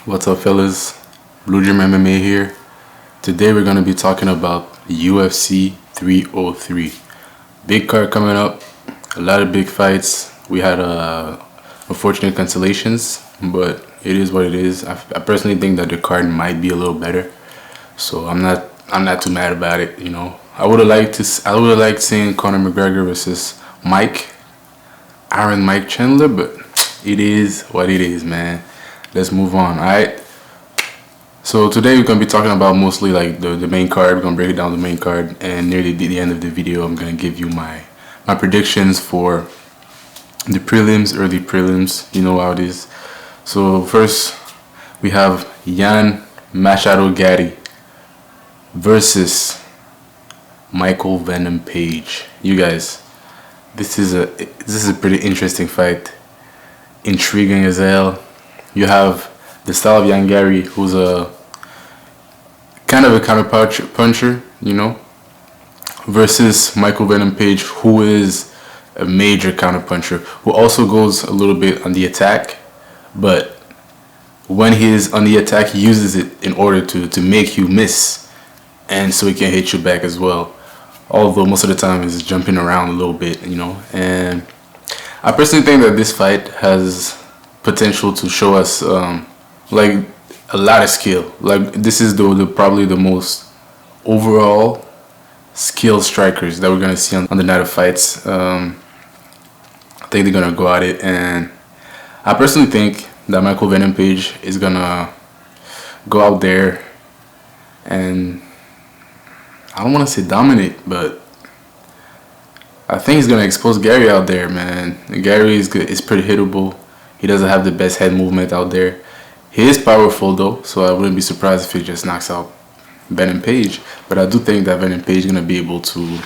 What's up, fellas? Blue Dream MMA here. Today we're going to be talking about UFC 303. Big card coming up, a lot of big fights. We had unfortunate cancellations, but it is what it is. I personally think that the card might be a little better, so I'm not too mad about it. I would have liked seeing Conor McGregor versus Iron Mike Chandler, but it is what it is, man. Let's move on. All right. So today we're gonna be talking about mostly like the main card. We're gonna break down the main card, and near the end of the video, I'm gonna give you my predictions for the prelims, early prelims. You know how it is. So first we have Yan Machado Gatti versus Michael Venom Page. You guys, this is a pretty interesting fight. Intriguing as hell. You have the style of Yan Gary, who's a kind of a counter puncher, versus Michael Venom Page, who is a major counter puncher, who also goes a little bit on the attack, but when he is on the attack, he uses it in order to make you miss, and so he can hit you back as well. Although most of the time he's jumping around a little bit, and I personally think that this fight has potential to show us like a lot of skill. Like this is probably the most overall skilled strikers that we're gonna see on the night of fights. I think they're gonna go at it, and I personally think that Michael Venom Page is gonna go out there and I don't want to say dominate, but I think he's gonna expose Gary out there, man. Gary is good. Is pretty hittable. He doesn't have the best head movement out there. He is powerful though, so I wouldn't be surprised if he just knocks out Venom Page. But I do think that Venom Page is gonna be able to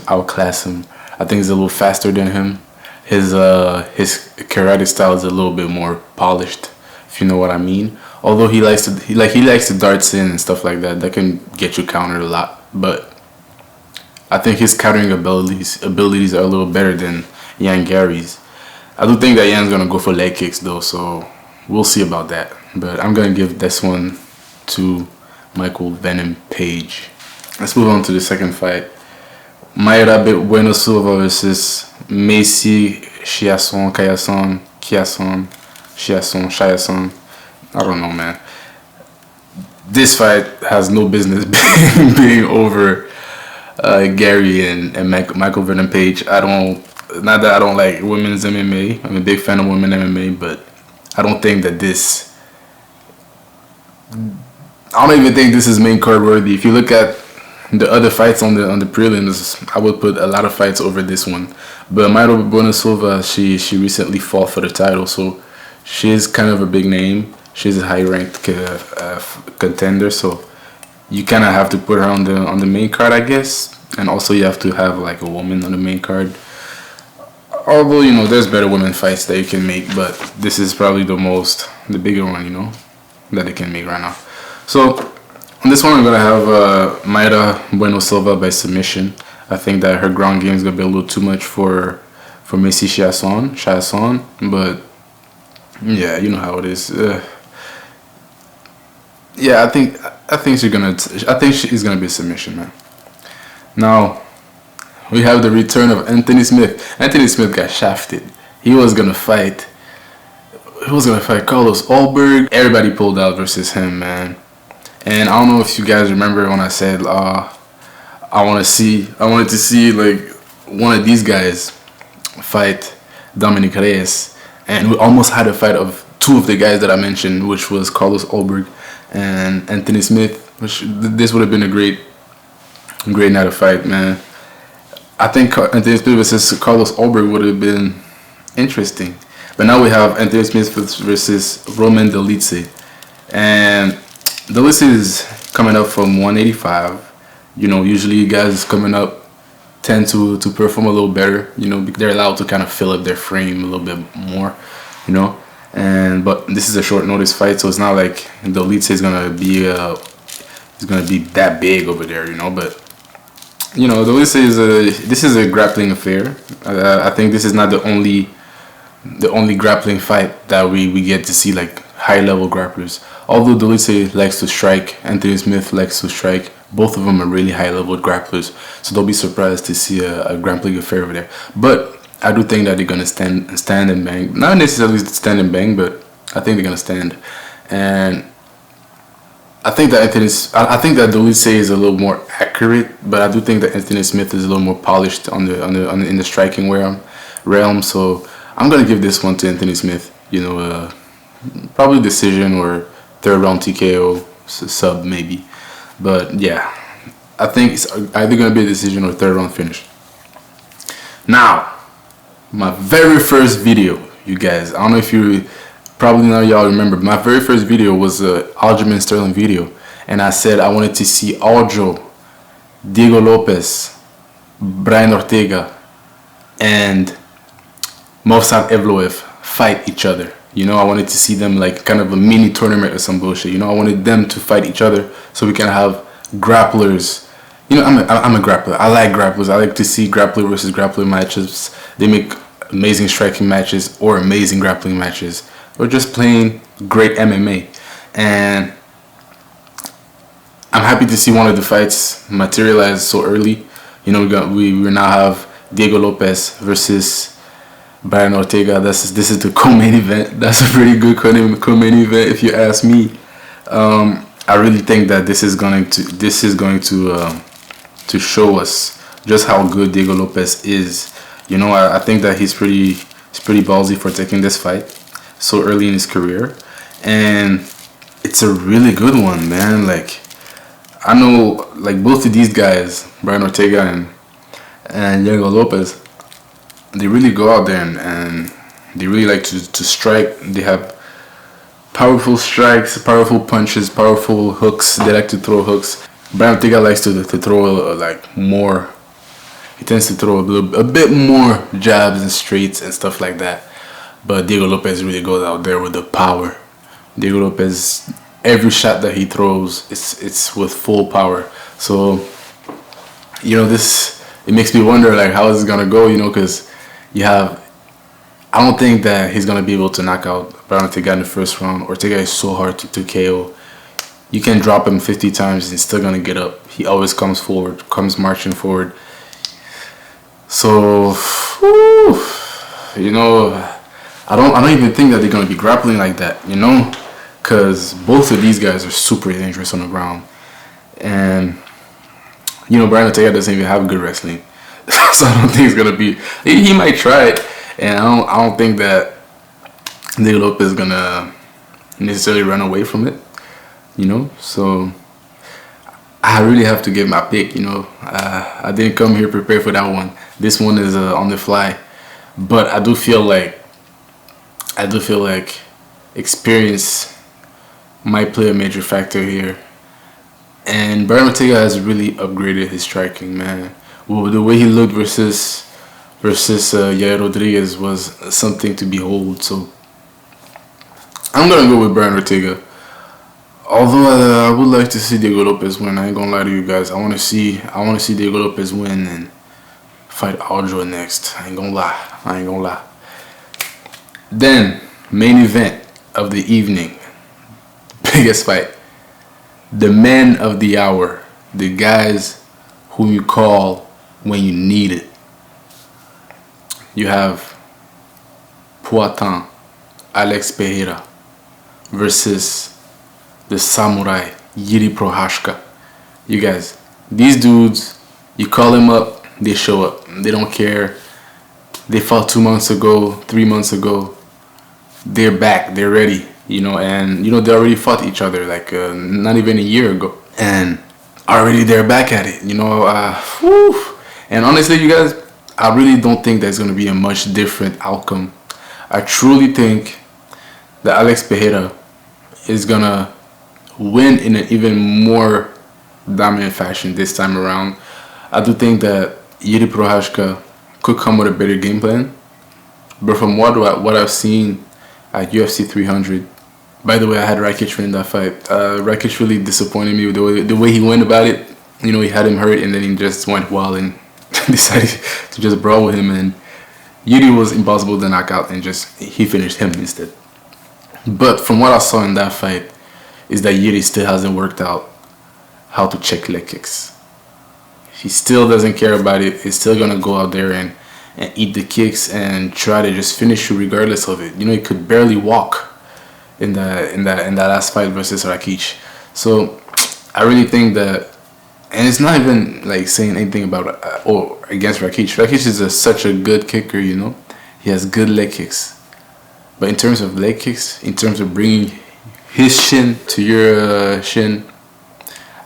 outclass him. I think he's a little faster than him. His karate style is a little bit more polished, if you know what I mean. Although he likes to darts in and stuff like that. That can get you countered a lot. But I think his countering abilities are a little better than Yan Gary's. I do think that Yan's gonna go for leg kicks though, so we'll see about that. But I'm gonna give this one to Michael Venom Page. Let's move on to the second fight. Mayra Bueno Silva versus Macy Chiasson. I don't know, man. This fight has no business being over Gary and Michael Venom Page. Not that I don't like women's MMA. I'm a big fan of women MMA, but I don't think that I don't even think this is main card worthy. If you look at the other fights on the prelims, I would put a lot of fights over this one. But Mayra Bueno Silva, she recently fought for the title, so she's kind of a big name. She's a high-ranked contender, so you kind of have to put her on the main card, I guess. And also you have to have like a woman on the main card. Although there's better women fights that you can make, but this is probably the bigger one, that they can make right now. So on this one, I'm gonna have Mayra Bueno Silva by submission. I think that her ground game is gonna be a little too much for Macy Chiasson, but yeah, you know how it is. Yeah, I think she's gonna be a submission, man. Now we have the return of Anthony Smith. Anthony Smith got shafted. He was gonna fight Carlos Ulberg. Everybody pulled out versus him, man. And I don't know if you guys remember when I said I wanted to see like one of these guys fight Dominic Reyes, and we almost had a fight of two of the guys that I mentioned, which was Carlos Ulberg and Anthony Smith. This would have been a great night of fight, man. I think Anthony Smith versus Carlos Ulberg would have been interesting. But now we have Anthony Smith versus Roman Dolidze. And Dolidze is coming up from 185. Usually guys coming up tend to perform a little better. They're allowed to kind of fill up their frame a little bit more, but this is a short notice fight, so it's not like Dolidze is gonna be that big over there, But this is a grappling affair. I think this is not the only grappling fight that we get to see, like high-level grapplers. Although Delice likes to strike, Anthony Smith likes to strike, both of them are really high-level grapplers. So don't be surprised to see a grappling affair over there. But I do think that they're gonna stand and bang. Not necessarily stand and bang, but I think they're gonna stand. And I think that Delice is a little more accurate, but I do think that Anthony Smith is a little more polished in the striking realm. So I'm gonna give this one to Anthony Smith. Probably decision or third round TKO sub maybe, but yeah, I think it's either gonna be a decision or third round finish. Now, my very first video, you guys. I don't know if you. Probably none of y'all remember. My very first video was a Aljamain Sterling video, and I said I wanted to see Aljo, Diego Lopez, Brian Ortega, and Movsar Evloev fight each other. I wanted to see them like kind of a mini tournament or some bullshit. I wanted them to fight each other so we can have grapplers. I'm a grappler. I like grapplers. I like to see grappler versus grappler matches. They make amazing striking matches or amazing grappling matches. Or just playing great MMA. And I'm happy to see one of the fights materialize so early. We now have Diego Lopez versus Brian Ortega. This is the co-main event. That's a pretty good co-main event if you ask me. I really think that this is going to show us just how good Diego Lopez is. I think that he's pretty ballsy for taking this fight so early in his career, and it's a really good one, man. Like, I know, like, both of these guys, Brian Ortega and Diego Lopez, they really go out there and they really like to strike. They have powerful strikes, powerful punches, powerful hooks. They like to throw hooks. Brian Ortega likes to throw more. He tends to throw a bit more jabs and straights and stuff like that. But Diego Lopez really goes out there with the power. Diego Lopez, every shot that he throws, it's with full power. So, it makes me wonder, like, how is it gonna go? Because I don't think that he's gonna be able to knock out Brian Ortega in the first round. Ortega is so hard to KO. You can drop him 50 times, he's still gonna get up. He always comes marching forward. So, I don't even think that they're gonna be grappling like that, because both of these guys are super dangerous on the ground, and Brian Ortega doesn't even have good wrestling, so I don't think it's gonna be. He might try it, and I don't think that Diego Lopez is gonna necessarily run away from it, So I really have to give my pick, I didn't come here prepared for that one. This one is on the fly, but I do feel like experience might play a major factor here. And Brian Ortega has really upgraded his striking, man. Well, the way he looked versus Yair Rodriguez was something to behold. So I'm gonna go with Brian Ortega. Although I would like to see Diego Lopez win. I ain't gonna lie to you guys. I wanna see Diego Lopez win and fight Aljo next. I ain't gonna lie. Then, main event of the evening. Biggest fight. The men of the hour. The guys who you call when you need it. You have Poatan, Alex Pereira versus the Samurai, Yuri Prochazka. You guys, these dudes, you call them up, they show up. They don't care. They fought 2 months ago, 3 months ago. They're back. They're ready. And they already fought each other like not even a year ago, and already they're back at it. And honestly, you guys, I really don't think there's gonna be a much different outcome. I truly think that Alex Pereira is gonna win in an even more dominant fashion this time around. I do think that Yuri Prochazka could come with a better game plan, but from what I've seen at UFC 300, by the way, I had Rakic win that fight. Rakic really disappointed me with the way he went about it. He had him hurt, and then he just went wild and decided to just brawl with him, and Yuri was impossible to knock out, and he finished him instead. But from what I saw in that fight, is that Yuri still hasn't worked out how to check leg kicks. He still doesn't care about it. He's still gonna go out there and eat the kicks and try to just finish you regardless of it. You know, he could barely walk in that last fight versus Rakic. So I really think that, and it's not even like saying anything about or against Rakic. Rakic is such a good kicker. You know, he has good leg kicks. But in terms of leg kicks, in terms of bringing his shin to your shin,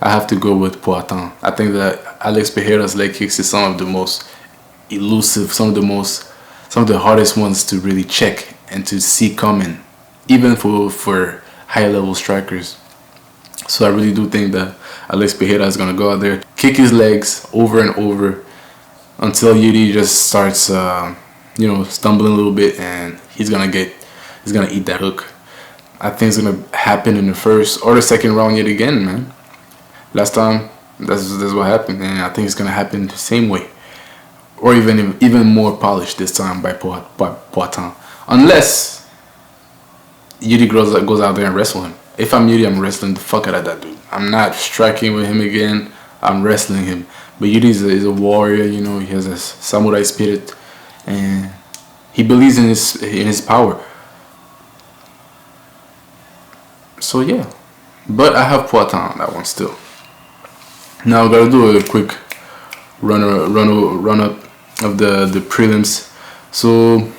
I have to go with Poitin. I think that Alex Pereira's leg kicks is some of the most elusive, some of the hardest ones to really check and to see coming, even for high level strikers. So I really do think that Alex Pereira is gonna go out there, kick his legs over and over until Yuri just starts, stumbling a little bit, and he's gonna eat that hook. I think it's gonna happen in the first or the second round yet again, man. Last time, that's what happened, and I think it's gonna happen the same way, or even more polished this time by Poitin, unless Yuri goes out there and wrestle him. If I'm Yuri, I'm wrestling the fuck out of that dude. I'm not striking with him again. I'm wrestling him. But Yuri is a warrior, you know. He has a samurai spirit, and he believes in his power. So yeah, but I have Poitin on that one still. Now we gotta do a quick run up of the prelims. So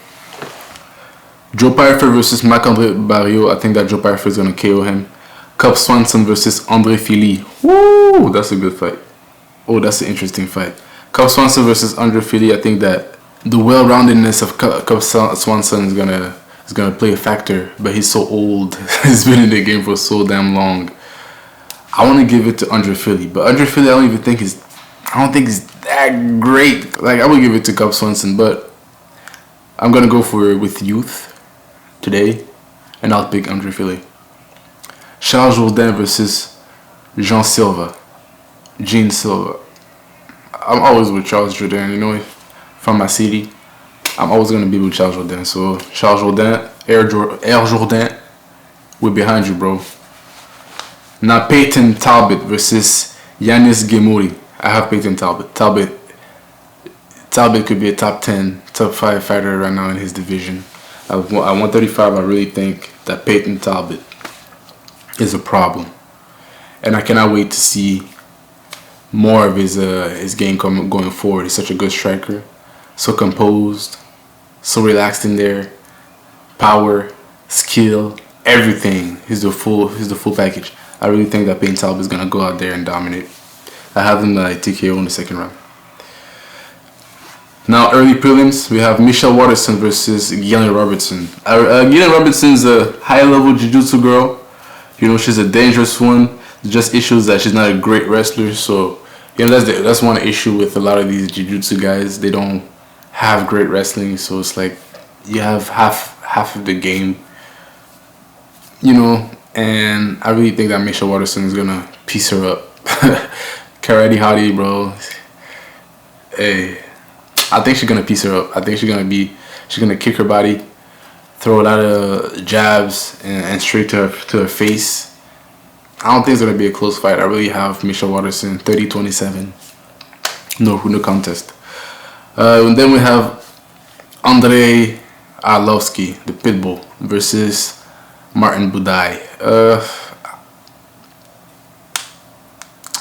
Joe Pyfer versus Marc-André Barrios. I think that Joe Pyfer is gonna KO him. Cub Swanson versus Andre Fili. Woo, that's a good fight. Oh, that's an interesting fight. Cub Swanson versus Andre Fili. I think that the well-roundedness of Cub Swanson is gonna play a factor, but he's so old. He's been in the game for so damn long. I want to give it to Andre Fili, but Andre Fili I don't think he's that great. Like, I would give it to Cub Swanson, but I'm gonna go with youth today, and I'll pick Andre Fili. Charles Jourdain versus Jean Silva. Gene Silva. I'm always with Charles Jourdain, you know, from my city. I'm always gonna be with Charles Jourdain. So Charles Jourdain, Air Jourdain, we're behind you, bro. Now Peyton Talbot versus Yanis Gemouri. I have Peyton Talbot. Talbot could be a top 10, top 5 fighter right now in his division. At 135, I really think that Peyton Talbot is a problem, and I cannot wait to see more of his game going forward. He's such a good striker, so composed, so relaxed in there, power, skill, everything. He's the full package. I really think that Peyton Talbot is gonna go out there and dominate. I have him TKO in the second round. Now, early prelims, we have Michelle Waterson versus Gillian Robertson. Gillian Robertson's a high-level jiu-jitsu girl. You know, she's a dangerous one. Just issues that she's not a great wrestler. So, you know, that's one issue with a lot of these jiu-jitsu guys. They don't have great wrestling. So it's like you have half of the game. You know, and I really think that Michelle Waterson is gonna piece her up. Karate Hottie, bro. Hey, I think she's gonna piece her up. I think she's gonna kick her body, throw a lot of jabs and straight to her face. I don't think it's gonna be a close fight. I really have Michelle Waterson 30-27. No contest. And then we have Andrei Arlovsky, the Pitbull, versus Martin Budai.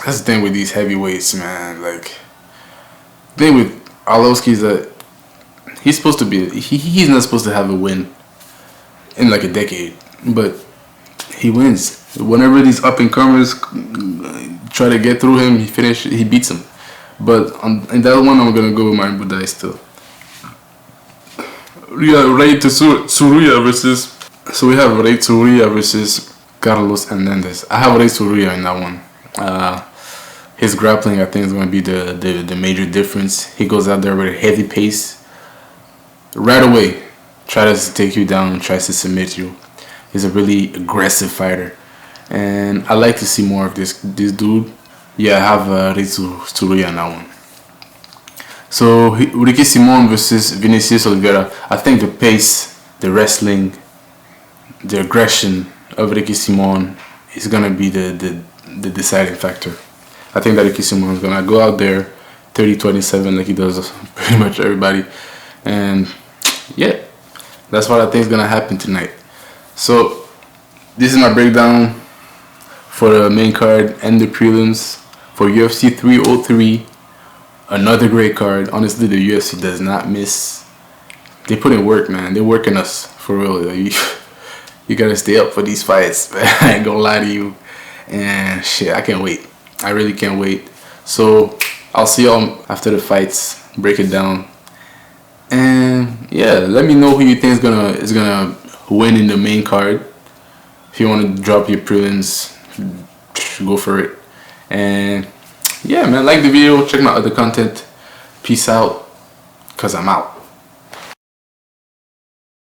That's the thing with these heavyweights, man. Like, the thing with Arlovsky is that he's supposed to be. He's not supposed to have a win in like a decade, but he wins. Whenever these up and comers try to get through him, he beats them. But in that one, I'm gonna go with Martin Budai still. We have Ray Tsuruya versus. So we have Ray Tsuruya versus Carlos Hernandez. I have Ray Tsuruya in that one. His grappling, I think, is going to be the major difference. He goes out there with a heavy pace. Right away, tries to take you down, tries to submit you. He's a really aggressive fighter. And I like to see more of this dude. Yeah, I have Ritsu Tsuruya on that one. So, Ricky Simon versus Vinicius Oliveira. I think the pace, the wrestling, the aggression of Ricky Simon is gonna be the deciding factor. I think that Ricky Simon is gonna go out there 30-27 like he does pretty much everybody, and yeah, that's what I think is gonna happen tonight. So this is my breakdown for the main card and the prelims for UFC 303. Another great card. Honestly, the UFC does not miss. They put in work, man. They're working us for real. Like, you gotta stay up for these fights, man. I ain't gonna lie to you. And shit, I can't wait. I really can't wait. So I'll see y'all after the fights. Break it down. And yeah, let me know who you think is gonna win in the main card. If you want to drop your prelims, go for it. And yeah, man, like the video, check my other content. Peace out, cause I'm out.